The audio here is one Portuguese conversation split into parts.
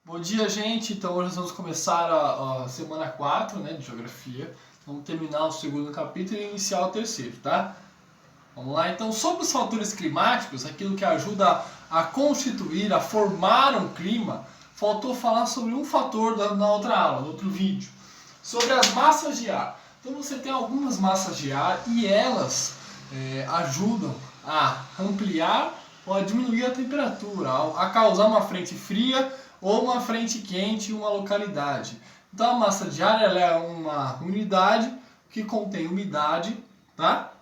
Bom dia, gente. Então hoje nós vamos começar a semana 4, né, de Geografia. Vamos terminar o segundo capítulo e iniciar o terceiro, tá? Vamos lá, então, sobre os fatores climáticos, aquilo que ajuda a constituir, a formar um clima, faltou falar sobre um fator na outra aula, no outro vídeo, sobre as massas de ar. Então você tem algumas massas de ar e elas ajudam a ampliar ou a diminuir a temperatura, a causar uma frente fria ou uma frente quente em uma localidade. Então a massa de ar ela é uma unidade que contém umidade, tá?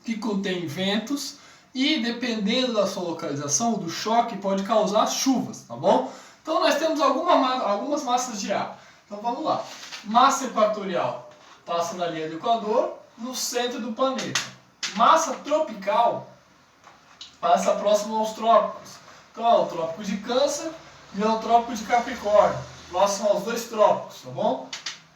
Que contém ventos e dependendo da sua localização, do choque pode causar chuvas, tá bom? Então nós temos algumas massas de ar. Então vamos lá. Massa equatorial passa na linha do Equador, no centro do planeta. Massa tropical passa próximo aos trópicos. Então é o trópico de Câncer e o trópico de Capricórnio, próximo aos dois trópicos, tá bom?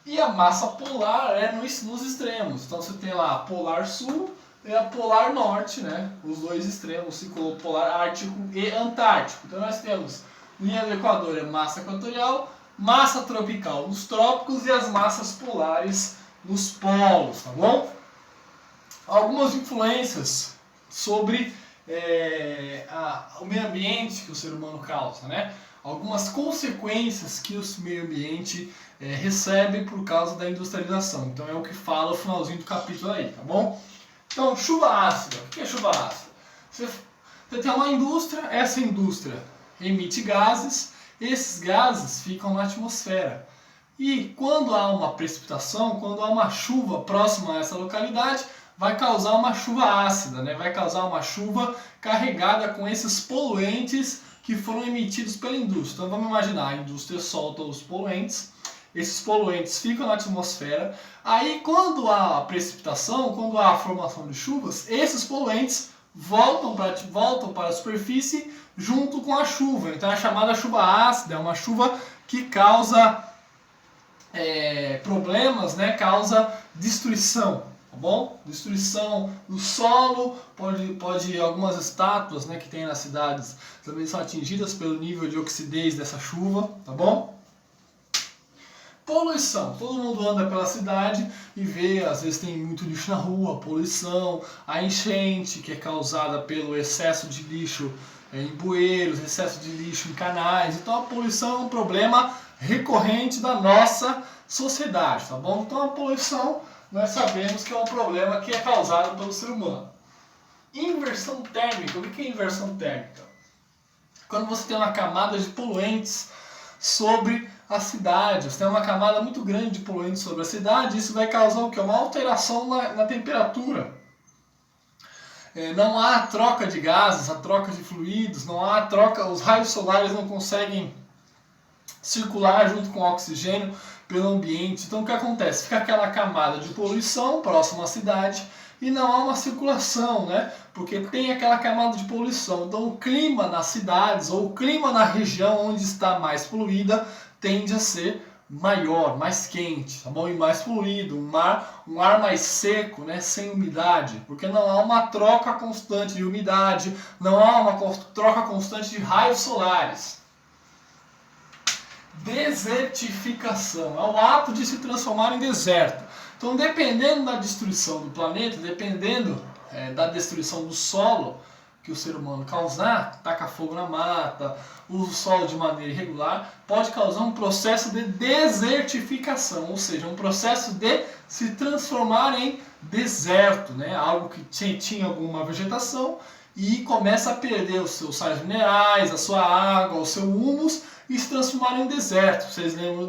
E a massa polar é nos extremos. Então você tem lá a polar sul e a polar norte, né? Os dois extremos, ciclo polar ártico e antártico. Então nós temos linha do Equador é massa equatorial, massa tropical nos trópicos e as massas polares nos polos, tá bom? Algumas influências sobre o meio ambiente que o ser humano causa, né? Algumas consequências que o meio ambiente recebe por causa da industrialização. Então é o que fala o finalzinho do capítulo aí, tá bom? Então, chuva ácida. O que é chuva ácida? Você tem uma indústria, essa indústria emite gases, esses gases ficam na atmosfera. E quando há uma precipitação, quando há uma chuva próxima a essa localidade, vai causar uma chuva ácida, né? Vai causar uma chuva carregada com esses poluentes que foram emitidos pela indústria. Então vamos imaginar, a indústria solta os poluentes, esses poluentes ficam na atmosfera, aí quando há precipitação, quando há a formação de chuvas, esses poluentes voltam para a superfície junto com a chuva. Então é chamada chuva ácida, é uma chuva que causa problemas, né? Causa destruição. Tá bom? Destruição do solo, pode algumas estátuas, né, que tem nas cidades também são atingidas pelo nível de oxidez dessa chuva, tá bom? Poluição. Todo mundo anda pela cidade e vê, às vezes tem muito lixo na rua, poluição, a enchente que é causada pelo excesso de lixo em bueiros, excesso de lixo em canais. Então a poluição é um problema recorrente da nossa sociedade, tá bom? Então a poluição nós sabemos que é um problema que é causado pelo ser humano. Inversão térmica. O que é inversão térmica? Quando você tem uma camada de poluentes sobre a cidade, você tem uma camada muito grande de poluentes sobre a cidade, isso vai causar o quê? Uma alteração na temperatura. Não há troca de gases, a troca de fluidos, não há troca, os raios solares não conseguem circular junto com o oxigênio pelo ambiente. Então o que acontece? Fica aquela camada de poluição próxima à cidade e não há uma circulação, né? Porque tem aquela camada de poluição. Então o clima nas cidades ou o clima na região onde está mais poluída tende a ser maior, mais quente, tá bom? E mais poluído, um ar mais seco, né? Sem umidade, porque não há uma troca constante de umidade, não há uma troca constante de raios solares. Desertificação é o ato de se transformar em deserto. Então, dependendo da destruição do planeta, dependendo da destruição do solo que o ser humano causar, taca fogo na mata, usa o solo de maneira irregular, pode causar um processo de desertificação, ou seja, um processo de se transformar em deserto, né? Algo que tinha alguma vegetação e começa a perder os seus sais minerais, a sua água, o seu humus e se transformar em deserto. Vocês lembram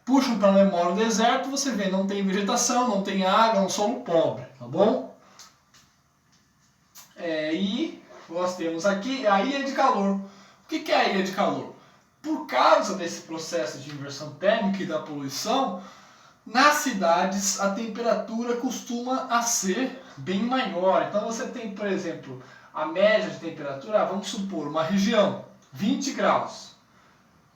puxam para a memória o deserto, você vê, não tem vegetação, não tem água, é um solo pobre, tá bom? E nós temos aqui a ilha de calor. O que é a ilha de calor? Por causa desse processo de inversão térmica e da poluição, nas cidades a temperatura costuma a ser bem maior. Então você tem, por exemplo, a média de temperatura, vamos supor, uma região, 20 graus.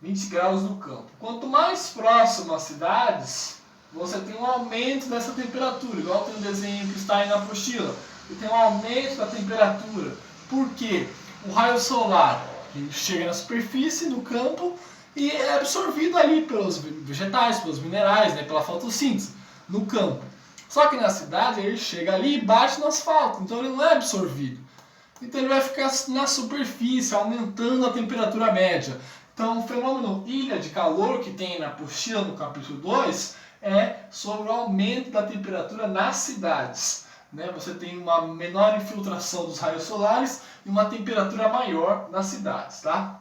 20 graus no campo. Quanto mais próximo às cidades, você tem um aumento dessa temperatura. Igual tem um desenho que está aí na apostila. Você tem um aumento da temperatura. Por quê? O raio solar Ele chega na superfície, no campo, e é absorvido ali pelos vegetais, pelos minerais, né, pela fotossíntese, no campo. Só que na cidade ele chega ali e bate no asfalto, então ele não é absorvido. Então ele vai ficar na superfície, aumentando a temperatura média. Então o fenômeno ilha de calor que tem na apostila no capítulo 2 é sobre o aumento da temperatura nas cidades. Né? Você tem uma menor infiltração dos raios solares e uma temperatura maior nas cidades. Tá?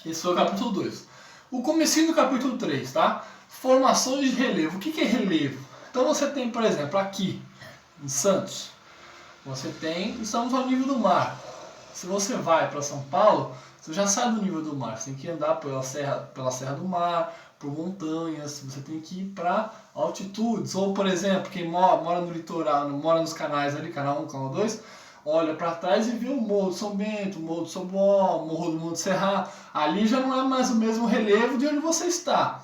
Esse foi o capítulo 2. O comecinho do capítulo 3, tá? Formações de relevo. O que é relevo? Então você tem, por exemplo, aqui em Santos, estamos ao nível do mar. Se você vai para São Paulo, você já sai do nível do mar. Você tem que andar pela Serra do Mar, por montanhas, você tem que ir para altitudes. Ou, por exemplo, quem mora no litoral, mora nos canais ali, canal 1, canal 2, olha para trás e vê o Morro de São Bento, o Morro do Sobó, o Morro do Monte Serra. Ali já não é mais o mesmo relevo de onde você está.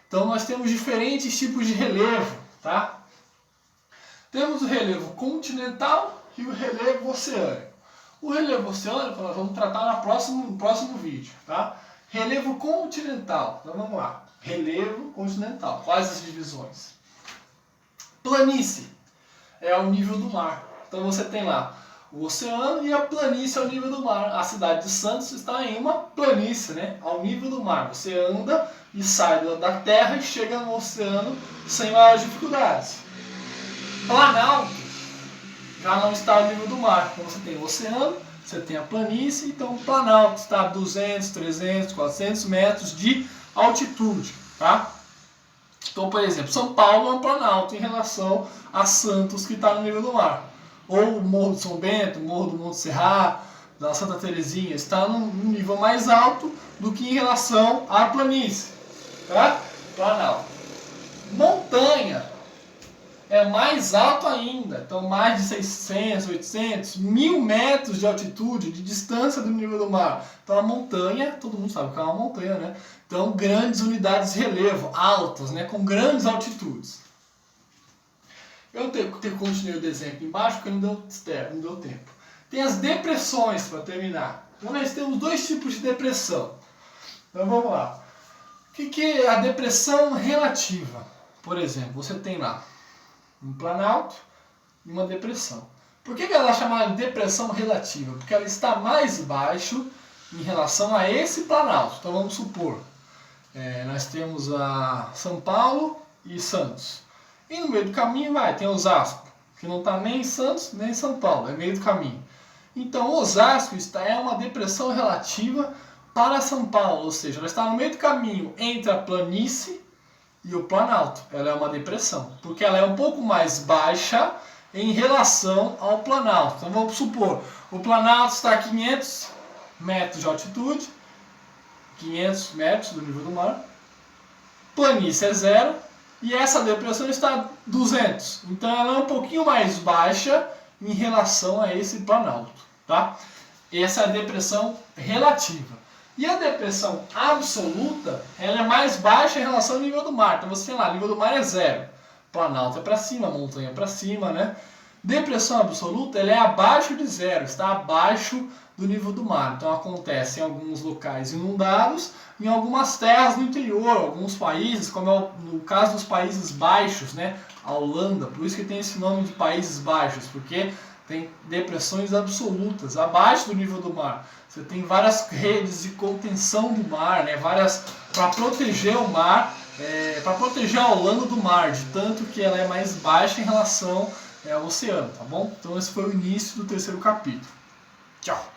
Então nós temos diferentes tipos de relevo, tá? Temos o relevo continental e o relevo oceânico. O relevo oceânico nós vamos tratar no próximo vídeo, tá? Relevo continental, então vamos lá. Relevo continental, quais as divisões? Planície é o nível do mar. Então você tem lá o oceano e a planície ao nível do mar. A cidade de Santos está em uma planície, né? Ao nível do mar. Você anda e sai da terra e chega no oceano sem maiores dificuldades. Planalto já não está ao nível do mar. Então você tem o oceano, você tem a planície, então o planalto está a 200, 300, 400 metros de altitude. Tá? Então, por exemplo, São Paulo é um planalto em relação a Santos, que está no nível do mar. Ou o Morro de São Bento, o Morro do Monte Serra, da Santa Terezinha, está num nível mais alto do que em relação à planície. Tá? Planalto. Montanha é mais alto ainda, então mais de 600, 800, 1000 metros de altitude, de distância do nível do mar. Então a montanha, todo mundo sabe que é uma montanha, né? Então grandes unidades de relevo, altas, né? Com grandes altitudes. Eu continuei o desenho aqui embaixo porque não deu tempo. Tem as depressões para terminar. Então nós temos dois tipos de depressão. Então vamos lá. O que é a depressão relativa? Por exemplo, você tem lá um planalto e uma depressão. Por que ela é chamada de depressão relativa? Porque ela está mais baixo em relação a esse planalto. Então vamos supor, nós temos a São Paulo e Santos. E no meio do caminho tem Osasco, que não está nem em Santos nem em São Paulo, é meio do caminho. Então Osasco é uma depressão relativa para São Paulo, ou seja, ela está no meio do caminho entre a planície e o planalto. Ela é uma depressão, porque ela é um pouco mais baixa em relação ao planalto. Então vamos supor, o planalto está a 500 metros de altitude, 500 metros do nível do mar, planície é 0, e essa depressão está a 200. Então ela é um pouquinho mais baixa em relação a esse planalto. Tá? Essa é a depressão relativa. E a depressão absoluta, ela é mais baixa em relação ao nível do mar. Então você tem lá, nível do mar é 0. Planalto é para cima, montanha é para cima, né? Depressão absoluta, ela é abaixo de 0, está abaixo do nível do mar. Então acontece em alguns locais inundados, em algumas terras no interior, alguns países, como é no caso dos Países Baixos, né? A Holanda, por isso que tem esse nome de Países Baixos, porque tem depressões absolutas, abaixo do nível do mar. Você tem várias redes de contenção do mar, né? Para proteger o mar, para proteger a Holanda do mar, de tanto que ela é mais baixa em relação ao oceano, tá bom? Então esse foi o início do terceiro capítulo. Tchau!